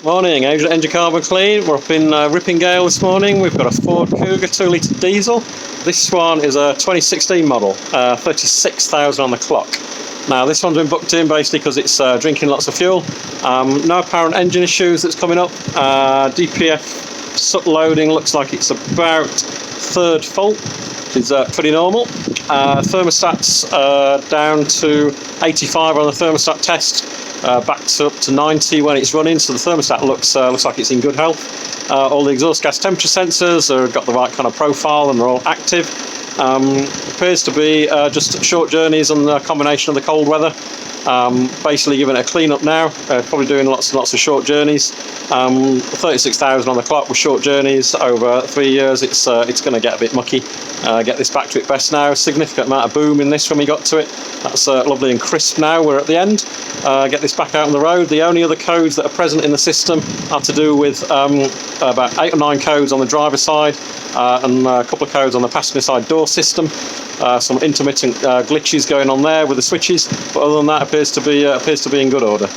Morning, Engine Carbon Clean. We're up in Rippingale this morning. We've got a Ford Kuga 2 litre diesel. This one is a 2016 model, 36,000 on the clock. Now this one's been booked in basically because it's drinking lots of fuel. No apparent engine issues that's coming up. DPF soot loading looks like it's about third full, which is pretty normal. Thermostat's down to 85 on the thermostat test. Backed up to 90 when it's running, so the thermostat looks like it's in good health. All the exhaust gas temperature sensors have got the right kind of profile and they're all active. Appears to be just short journeys and the combination of the cold weather. Basically giving it a clean up now, probably doing lots and lots of short journeys. 36,000 on the clock with short journeys over 3 years, it's going to get a bit mucky. Get this back to its best now. Significant amount of boom in this when we got to it. That's lovely and crisp now. We're at the end. Get this back out on the road. The only other codes that are present in the system are to do with about 8 or 9 codes on the driver's side and a couple of codes on the passenger side door system. Some intermittent glitches going on there with the switches, but other than that, appears to be in good order.